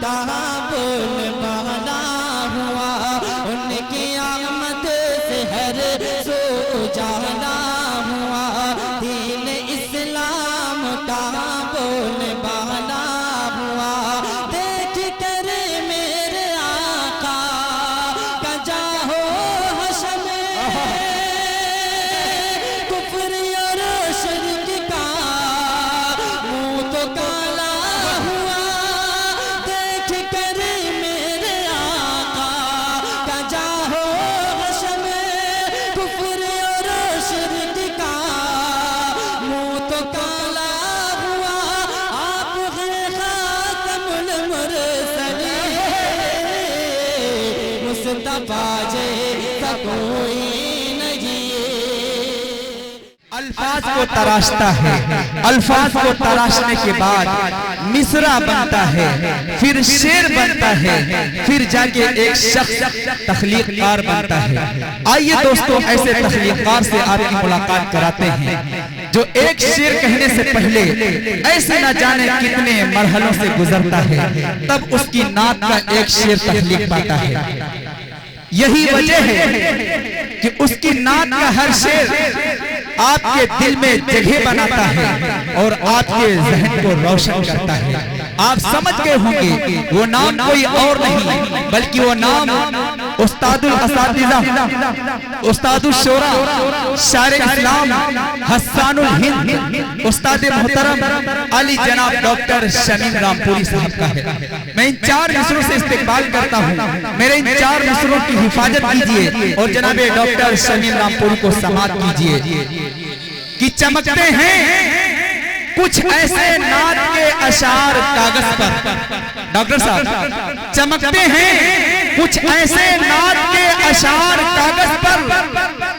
ताबुल बाला हुआ, उनकी आमद से हर सो उजाला हुआ। दीन इस्लाम ताबुल बाला हुआ, देख कर मेरे आका का जाहो हशम, कुफ्र और शिर्क का मुंह तो काला हुआ। देख कर मेरे आका का जाहो हशम, कुफ्र और शिर्क का मुंह तो काला हुआ। आप हैं खातमुल मुरसलीन, मुस्तफा जैसा कोई नहीं। अल्फाज को तराशता है, अल्फाज को तराशने के बाद मिसरा बनता है, फिर शेर बनता है, फिर जाके एक शख्स तख्लीक़कार बनता है। आइए दोस्तों, ऐसे तख्लीक़कार से आपकी मुलाकात कराते हैं जो एक शेर कहने से पहले ऐसे न जाने कितने मरहलों से गुजरता है, तब उसकी नात का एक शेर तख्लीक़ पाता है। यही वजह है कि उसकी नात का हर शेर आपके दिल में जगह बनाता है और आपके ज़हन को रोशन करता है। आप समझ गए होंगे वो नाम कोई और नहीं बल्कि वो नाम उस्तादुल असातिज़ा, उस्तादुल शोरा, शायर इस्लाम, हस्सानुल हिंद, उस्ताद मोहतरम अली जनाब डॉक्टर शमीम रामपुरी साहब का है। मैं इन 4 मिसरों से इस्तेक़बाल करता हूँ। मेरे इन 4 मिसरों की हिफाजत कीजिए और जनाब डॉक्टर शमीम रामपुरी को समाअत कीजिए कि चमकते हैं कुछ ऐसे नात के अशार कागज पर। डॉक्टर साहब, चमकते हैं कुछ ऐसे नात के अशार कागज पर,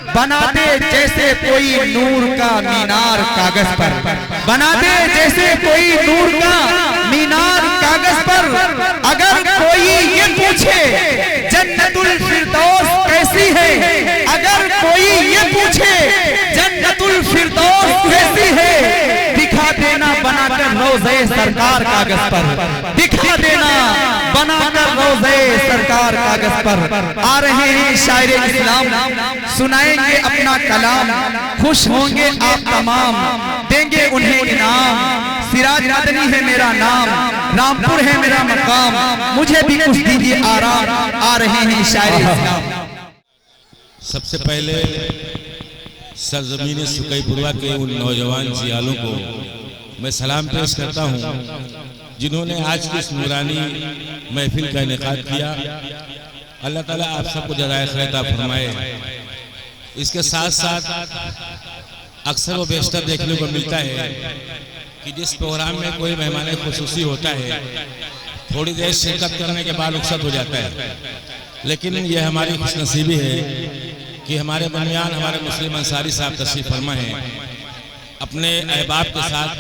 बना दे जैसे कोई नूर का मीनार कागज पर, बना दे जैसे कोई नूर का मीनार कागज पर। अगर कोई ये पूछे जन्नतुल फिरदौस कैसी है, अगर कोई ये पूछे जन्नतुल फिरदौस कैसी है, दिखा देना बनाकर रोज़े सरकार कागज पर, दिखा देना बनाकर रोज़े सरकार कागज पर। आ रहे हैं शायर इस्लाम, सुनाएंगे अपना कलाम, खुश होंगे आप तमाम, देंगे उन्हें इनाम। सिराज मदनी है मेरा नाम, रामपुर है मेरा मकाम, मुझे भी कुछ दीजिए आराम। आ रहे हैं शायर इस्लाम। सबसे पहले सरजमीन सुकईपुरवा के उन नौजवान जियालों को मैं सलाम पेश करता हूँ जिन्होंने आज की इस नूरानी महफिल का इनेकाद किया। अल्लाह ताला आप सबको जज़ाए खैर अता फरमाए। इसके साथ साथ अक्सर व बेशतर देखने को मिलता है कि जिस प्रोग्राम में कोई मेहमान खुसूसी होता है, थोड़ी देर शिरकत करने के बाद रुखसत हो जाता है, लेकिन यह हमारी खुशनसीबी है कि हमारे दरमियान हमारे मुस्लिम अंसारी साहब तशरीफ फरमा हैं। अपने अहबाब के साथ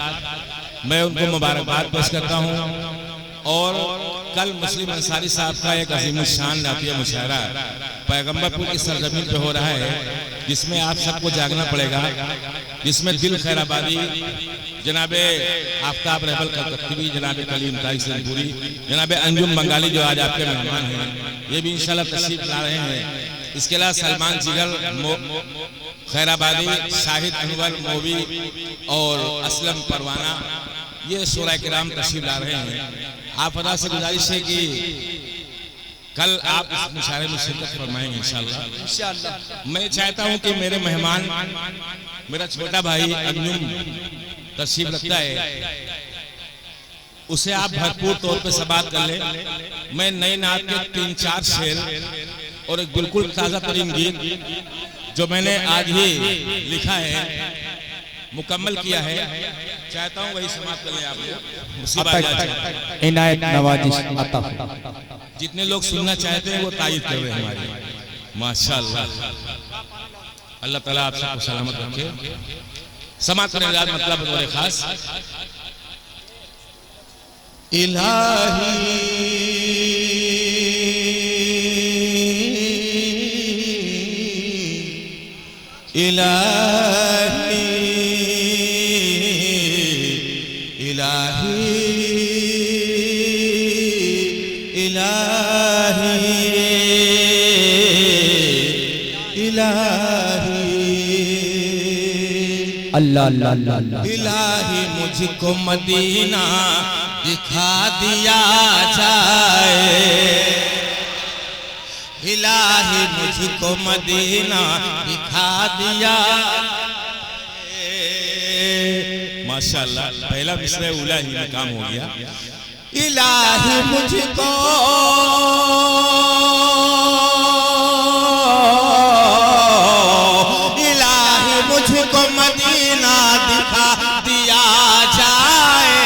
मैं उनको मुबारकबाद पेश करता हूँ। और कल मुस्लिम अंसारी साहब का एक अजीम शान नातिया मुशायरा पैगम्बरपुर की सरजमीन पे हो रहा है, जिसमें आप सबको जागना पड़ेगा, जिसमें दिल खैराबादी जनाबे आफ्ताब रहबल कलकत्ती, जनाबे कलीम ताई सेनपुरी, जनाबे अंजुम बंगाली जो आज आपके मेहमान हैं, ये भी इंशाल्लाह तशरीफ ला रहे हैं। इसके अलावा सलमान जिगर खैराबादी, शाहिद अनवर मोवी और असलम परवाना, ये शोरा किराम तशरीफ ला रहे हैं। आप अदा से गुजारिश है कि कल आप इस मुशायरे में शिरकत फरमाएंगे इंशाअल्लाह। मैं चाहता हूं कि मेरे मेहमान, मेरा छोटा भाई अंजुम तशरीफ रखता है, उसे आप भरपूर तौर पे समाअत कर ले। मैं नए नात के 3-4 शेर और एक बिल्कुल ताज़ा तरीन गीत जो मैंने आज ही लिखा है, मुकम्मल किया है, चाहता हूँ वही समाप्त कर लें आप लोग। इनायत नवाजिश अता। जितने लोग सुनना चाहते हैं वो तायीद कर रहे हैं हमारी, माशाअल्लाह। अल्लाह ताला आप सबको सलामत रखे। समाप्त करने का मतलब बतौर खास इलाही इलाही इलाही इलाही इलाही अल्लाह अल्लाह अल्लाह इलाही मुझको मदीना दिखा दिया जाए, इलाही मुझको मदीना दिखा दिया। माशाअल्लाह, पहला मिसरा उला ही में काम हो गया। इलाही मुझको मदीना दिखा दिया जाए,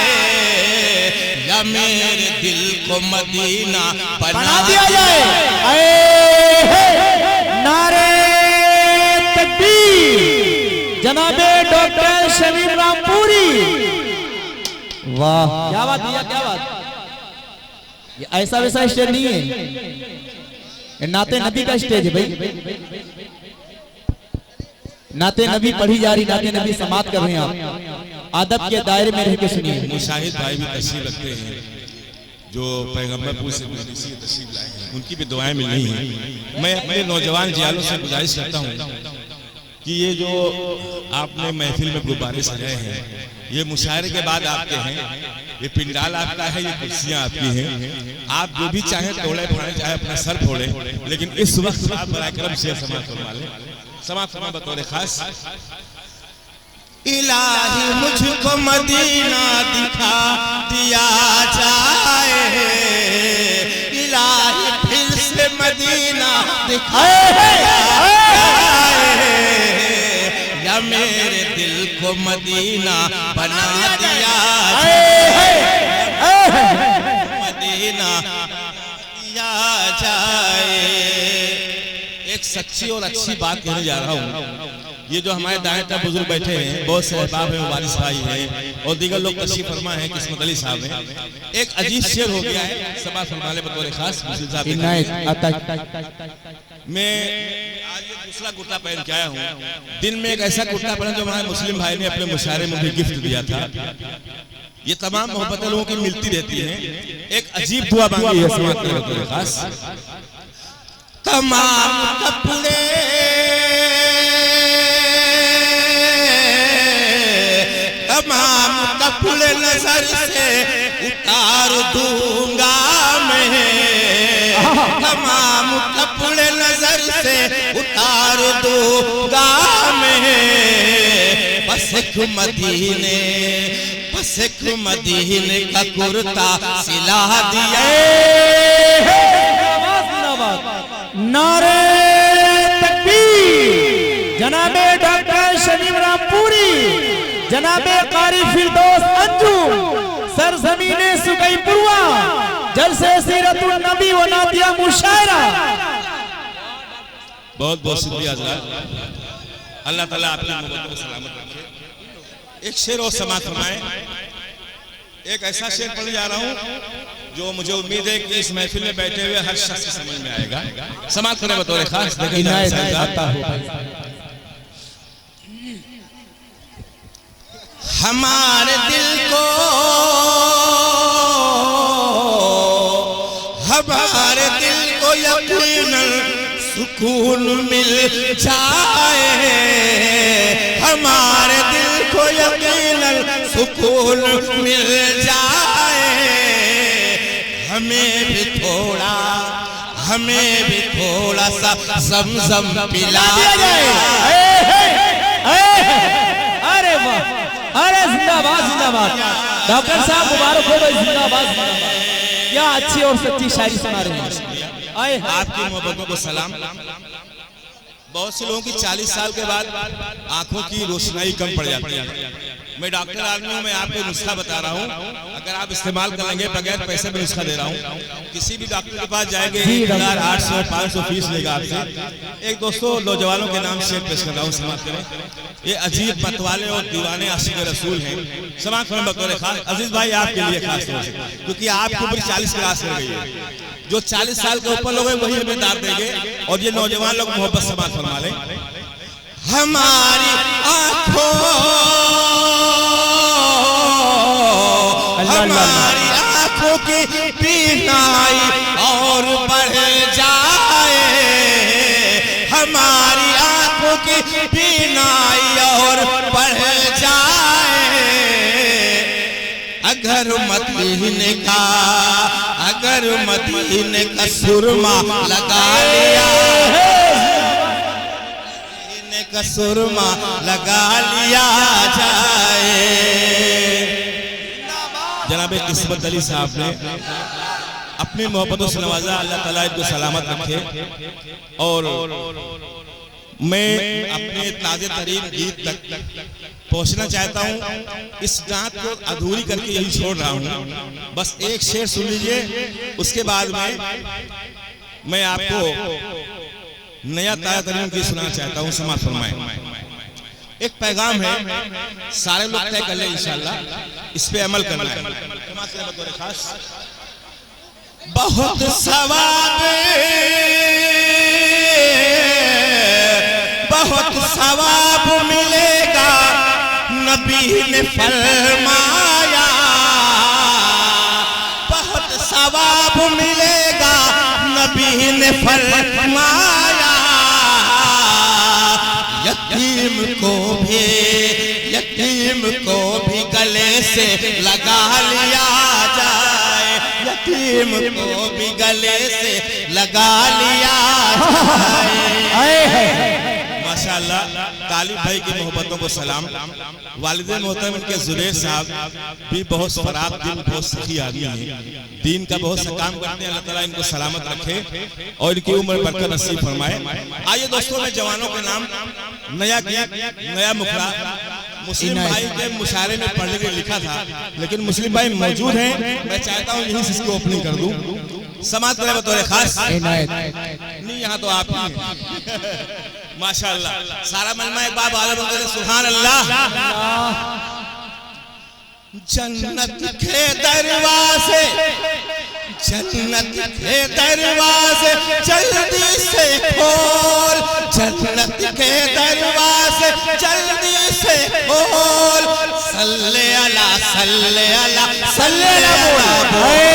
या मेरे दिल को मदीना बना दिया जाए। नारे तकबीर जनाबे डॉक्टर शमीम रामपुरी। वाह क्या बात है, क्या बात। ये ऐसा वैसा स्टेज नहीं है, ये नाते नबी का स्टेज है भाई। नाते नबी पढ़ी जा रही, नाते नबी समाप्त कर रहे हैं आप, आदब के दायरे में रह के सुनिए। मुशाहिद भाई भी तशरीफ रखते हैं जो पैगंबरपुर से तशरीफ लाए हैं, उनकी भी दुआएं मिल रही हैं। मैं अपने नौजवान जियालों से गुजारिश करता हूं कि ये जो आपने महफिल में गुब्बारे सजाए हैं, ये मुशायरे के बाद आपके हैं, ये पिंडाल आपका है, ये कुर्सियां आपकी हैं। आप जो भी चाहें तोड़े फाड़े, चाहे अपना सर फोड़े, लेकिन इस वक्त आप बराए करम से समाप्त करवा लें। समाप्त फरमा बतौर खास। इलाही मुझको मदीना दिखा दिया जाए, इलाही फिर से मदीना दिखा दिया जाए, या मेरे दिल को मदीना बना दिया जाए, मदीना दिया जाए। एक सच्ची और अच्छी बात कहने जा रहा हूँ। ये जो हमारे दाएं तरफ बुजुर्ग बैठे हैं, बहुत से अहबाब हैं, वारिस भाई हैं और दीगर लोग तशरीफ फरमा हैं, किस्मत अली साहब हैं। एक अजीब शेर हो गया है, सभा फरमाने बतौर खास मुस्लिम साहब। मैं आज ये दूसरा कुर्ता पहन के आया हूँ। दिन में एक ऐसा कुर्ता पहना जो हमारे मुस्लिम भाई ने अपने मुशायरे में मुझे गिफ्ट दिया था। ये तमाम मोहब्बतें लोगों की मिलती रहती हैं। एक अजीब दुआ मांगी है बतौर खास। तमाम कपड़े नजर से उतार दूंगा मैं, तमाम कपड़े नजर से उतार दूंगा मैं, बस एक मदीने का कुर्ता सिला दिया। नारे तकबीर जनाबे डॉक्टर शमीम रामपुरी, जनाबे कारी फिरदौस अंजू, सरजमीने सुकईपुरवा, जलसे सीरतुन नबी व नातिया मुशायरा। बहुत बहुत शुक्रिया हज़रात, अल्लाह ताला आपकी मोहब्बत को सलामत रखे। एक शेर और समाप्त फरमाएं। एक ऐसा शेर पढ़ने जा रहा हूँ जो मुझे उम्मीद है कि इस महफिल में बैठे हुए हर शख्स को समझ में आएगा। समाप्त करें बतौर खास। हमारे दिल को यकीनन सुकून मिल जाए, हमारे दिल को यकीनन सुकून मिल जाए, हमें भी थोड़ा सा ज़मज़म पिला जाए। अरे वाह, अरे जिंदाबाद जिंदाबाद, डॉक्टर साहब मुबारक हो भाई, जिंदाबाद जिंदाबाद। क्या अच्छी और सच्ची शायरी सुना रहे हैं। आपकी मोहब्बतों को सलाम। बहुत से लोगों की 40 साल के बाद आंखों की रोशनाई कम पड़ जाती है। मैं डॉक्टर आदमी हूँ, मैं आपको नुस्खा बता रहा हूँ, अगर आप इस्तेमाल कर लेंगे बगैर पैसे में नुस्खा दे रहा हूँ। किसी भी डॉक्टर के पास जाएंगे 1800-500 फीस लेगा आपसे। एक दोस्तों नौजवानों के नाम शेर पेश कर रहा हूँ, समाप्त करें। ये अजीब मतवाले और दीवाने आशिक रसूल हैं। समाप्त करें बतौर खास। अजीज भाई आपके लिए खास तौर से, क्योंकि आपकी उम्र 40 क्लास हो गई है। जो 40 साल के ऊपर लोग हैं वही हमें दाद देंगे, और ये नौजवान लोग मोहब्बत से बात फरमा लें। हमारी आंखों आंखों की बीनाई और बढ़ जाए, हमारी आंखों की बीनाई और बढ़ जाए। अगर मदीने का सुरमा लगा लिया, मदीने का सुरमा लगा लिया जाए। जनाब किस्मत अली साहब ने अपनी मोहब्बतों से नवाजा, अल्लाह ताला इनको सलामत रखे। और मैं अपने ताजे तरीन गीत तक पहुंचना चाहता हूं। इस गात को अधूरी करके यही छोड़ रहा हूं। बस एक शेर सुन लीजिए, उसके बाद में मैं आपको नया ताजा तरीन गीत सुनाना चाहता हूं। समाज फरमाएं। एक पैगाम है, सारे लोग तय कर ले इंशाअल्लाह, इस पे अमल करना है। खास बहुत सवाब मिलेगा, नबी ने फरमाया। बहुत सवाब मिलेगा, नबी ने फरमाया। यतीम को भी गले से लगा लिया जाए, यतीम को भी गले से लगा लिया जाए। माशाअल्लाह, तालिब भाई की मोहब्बतों को सलाम। वालिद मोहतरम इनके जुबैर साहब भी बहुत फराब दिल, बहुत सखी आदमी है, दीन का बहुत सा काम करते हैं। अल्लाह ताला इनको सलामत रखे और इनकी उम्र बरकत नसीब फरमाए। आइए दोस्तों, मैं जवानों के नाम नया गीत, नया मुखड़ा मुस्लिम भाई के मुशायरे में पढ़ने के लिखा था, लेकिन मुस्लिम भाई मौजूद हैं। मैं चाहता हूँ यहीं से इसकी ओपनिंग कर दूं। समाज करे बतौर खास नहीं, यहाँ तो आप ही हैं। माशाअल्लाह, सारा मलमा एक बार आला बोलते सुभान अल्लाह। जन्नत के दरवाजे, जन्नत के दरवाजे जल्दी से खोल, जन्नत के दरवाजे जल्दी से खोल। सल्ले अला सल्ले अला सल्ले अला बोल।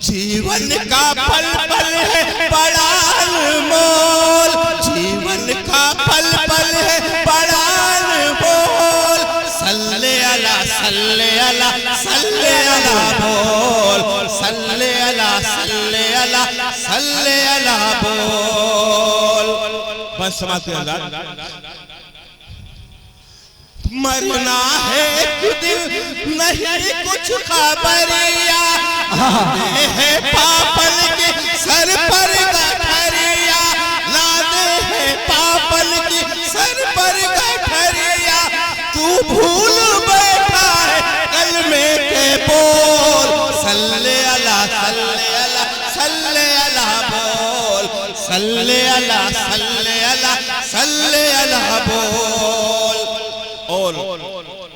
जीवन का पल पल है बड़ा अनमोल, जीवन का पल पल है बड़ा अनमोल। सल्ले अला सल्ले अला सल्ले अला बोल, सल्ले अला सल्ले अला सल्ले अला बोल। बस समाज के अंदर मरना है एक दिन, नहीं कुछ खबरिया है पापन के सर पर गठरिया, लादे है पापन के सर पर गठरिया। तू भूल बैठा है कलमे के बोल, सल्ले अला सल्ले अला सल्ले अला बोल, सल्ले अला सल्ले अला सल्ले अला बोल। और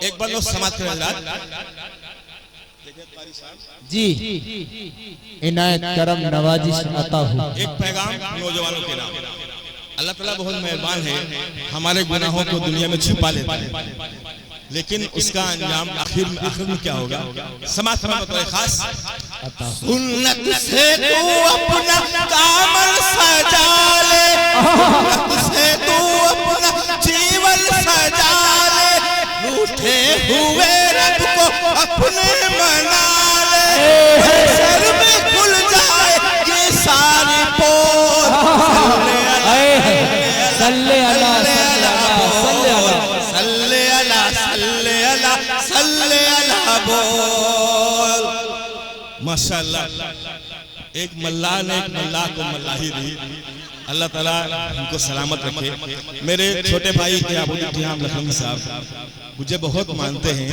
एक बार लोग समाज के अंदर जी इनायत करम नवाजिश अता हो। एक पैगाम नौजवानों के नाम। अल्लाह ताला बहुत मेहरबान है, हमारे गुनाहों को दुनिया में छुपा लेता है, लेकिन उसका अंजाम आखिर में क्या होगा। समाज तो खास सुन्नत से तू अपना दामन सजा ले, सुन्नत से तू अपना जीवन सजा ले। रूठे हुए रब को अपने मना ले, सर में खुल जाए ये सारी पोल। सल्ले अला सल्ले अला सल्ले अला सल्ले अला बोल। माशाअल्लाह, एक मल्लाह ने एक मल्लाह को मल्लाही दी। अल्लाह ताला उनको सलामत रखे। मेरे छोटे भाई लखनवी साहब मुझे बहुत मानते हैं।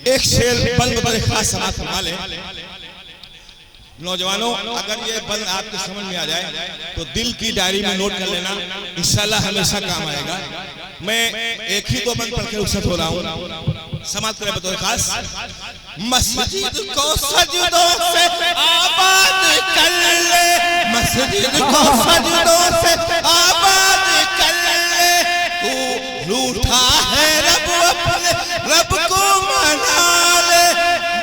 एक शेर बंद बड़े खास समाज फरमा ले। नौजवानों, अगर ये बंद आपके समझ में आ जाए तो दिल की डायरी में नोट कर लेना, इंशाल्लाह हमेशा काम आएगा। मैं एक ही दो बंद पढ़ के रुखसत हो रहा हूँ। समाज करे बतौर खास मस्जिद को सजदों से आबाद कर ले, मस्जिद को सजदों से आबाद कर ले। तू रूठा है रब अपने रब को मना ले,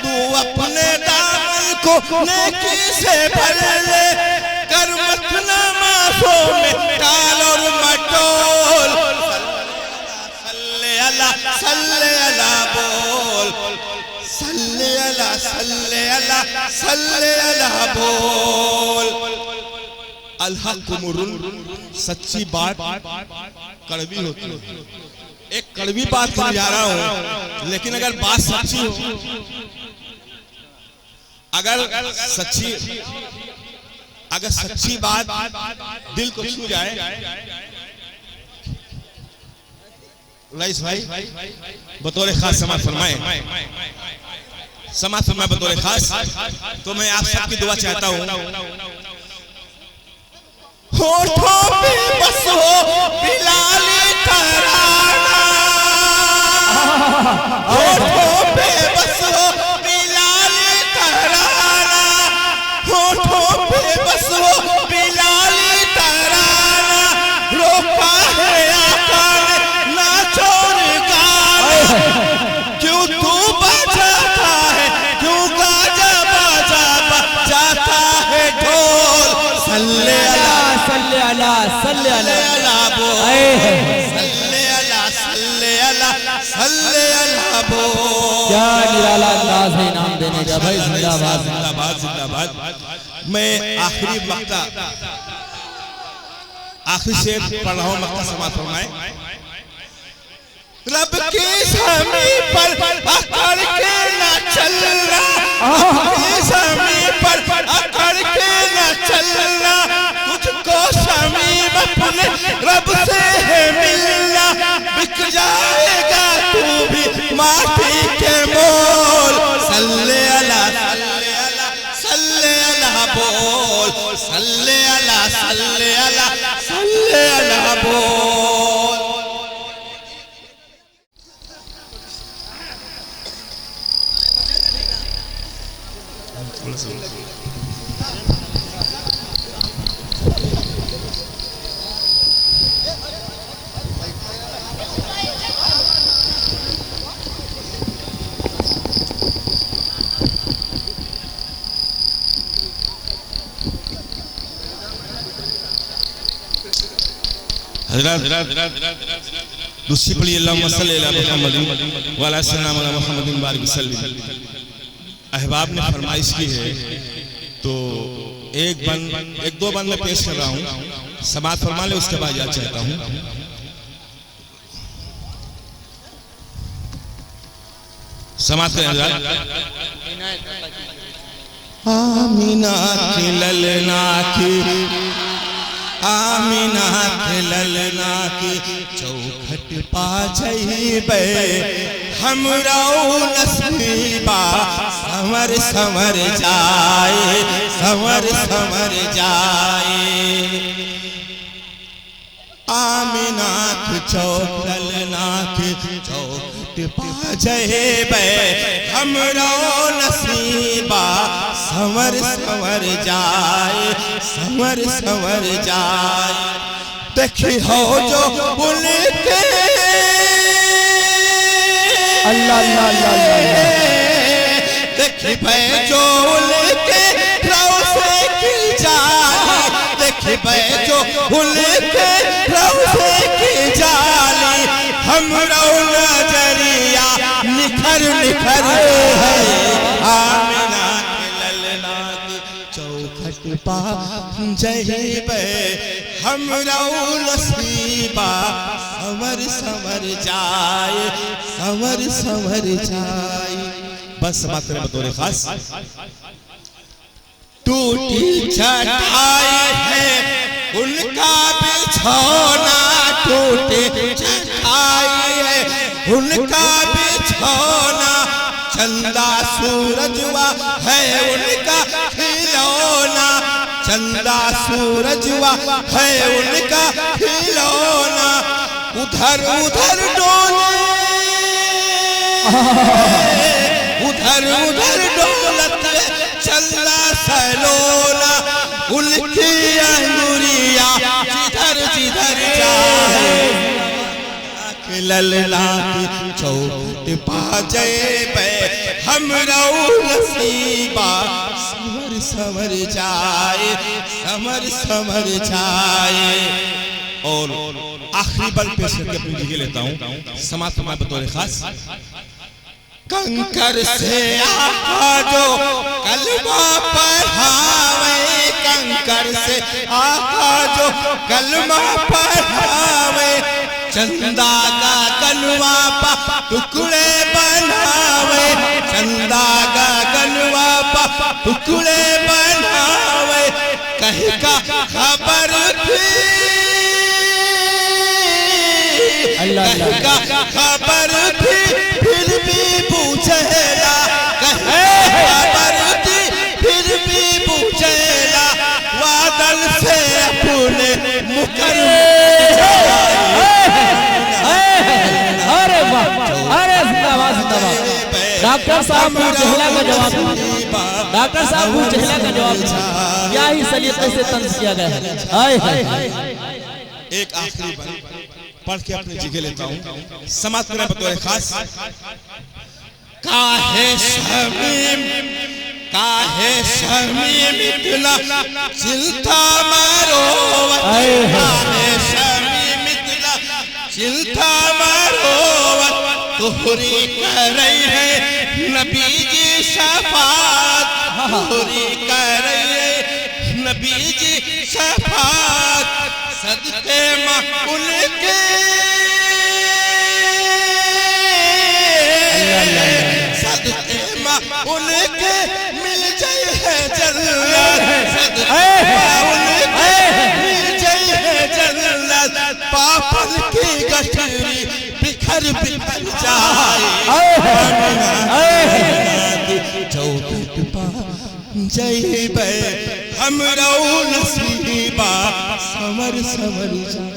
तू अपने दामन को नेकी से भर ले, कर मत नमाज़ों में टाल और मटोल, सल्ले अला बोल, सल्ले अला बोल। अल हक़ मुर्रुन, सच्ची बात कड़वी होती है। एक कड़वी बात करने जा रहा हूं, लेकिन अगर बात सच्ची हो, अगर सच्ची बात दिल को छू जाए, रईस भाई बतौर खास समाज फरमाए, बतौर खास। तो मैं आप सबकी दुआ चाहता हूं, होठों पे बस हो बिलाली तराना, होठों पे बस हो बिलाली तराना, होठों पे बस हो बिलाली तराना, रोका है आका ने नाचो रे गाना, क्यों तू बजाता है, क्यों गाजा बजाता है ढोल, सल्ले अला बोल, सल्ले अला बोल। क्या निराला अंदाज है इनाम देने का भाई, जिंदाबाद जिंदाबाद जिंदाबाद। मैं आखिरी मक्ता, आखिरी शेर पढ़ रहा हूँ, मक्ता समाप्त फरमाए। रब की ज़मीं पर अकड़ के न चलना, ज़मीं पर अकड़ के न चलना, तुझको ज़मीं अपने रब से है मिलना, बिक जाएगा तू भी माटी के मोल, सल्ले अला बोल, सल्ले अला बोल। दूसरी पढ़ी अल्लाहुम्मा सल्ली अला मुहम्मदिन व अला सय्यिदिना मुहम्मदिन बारिक वसल्लम। अहबाब ने फरमाइश की है, तो एक दो बंद में पेश कर रहा हूँ, समाअत फरमा ले, उसके बाद याद चाहता हूँ। समाअत करें हज़रात। आमीना की ललना की, आमीना के ललना की चौखट पा जइबे, हमरा नसीबा संवर संवर जाए, संवर संवर जाए। आमीना के ललना की चौखट पा जइबे, हमरा नसीबा संवर संवर जाए, संवर संवर जाए। देखी हो जो उनके अल्लाह देखी भाई जो उनके रौसे की जाली, देखी भाई जो उनके रौसे की जाली, हमरा नजरिया निखर निखर है। आमीना चौखट पा जइबे, हमरा नसीबा संवर संवर जाए, संवर संवर जाए। बस मात्र बतौर खास। टूटी चटाई है उनका बिछौना, टूटी चटाई है उनका बिछौना, चंदा सूरजवा है उनका खिलौना, चंदा सूरजवा है उनका खिलौना। उधर उधर डोले, उधर उधर डोलत चंदा सलोना, उनकी अंगुरिया जिधर जिधर जाए। ललना की चौखट पा जैबे हमरा नसीबा समर समर जाए समर समर जाए। और आखिरी बल पेश करके अपनी जगह लेता हूँ समाज में बतौर खास। कंकर से आका जो कलमा पढ़ावे, कंकर से आका जो कलमा पढ़ावे, चंदा का कलवा पा टुकड़े बनावे, चंदा का कलवा पा टुकड़े बनावे। कह का खबर थी कह का खबर थी फिर भी पूछेला, खबर थी फिर भी पूछेला, वादल से अपने मुकर। अरे वाह, अरे जिंदाबाद जिंदाबाद। डॉक्टर साहब मुजहला का जवाब, डॉक्टर साहब मुजहला का जवाब क्या ही सलीके से तंज किया गया है। हाय हाय। एक आखिरी पढ़ के अपनी जगह लेता हूँ समाप्त करें बतौर खास। काहे शमीम इतना चिंता मारो, काहे शमीम इतना चिंता मारो, तोहरी कर रही है नबी जी शफात, तोहरी कर रही है नबी जी शफात। सदके माकुल के सदके माकुल के मिल जाए है जन्नत, सदके माकुल के मिल जाए है जन्नत। पापन की गठरी बिखर बिखर जाए, चौखट पा जैबे हमरा नसीबा समर समर जाए।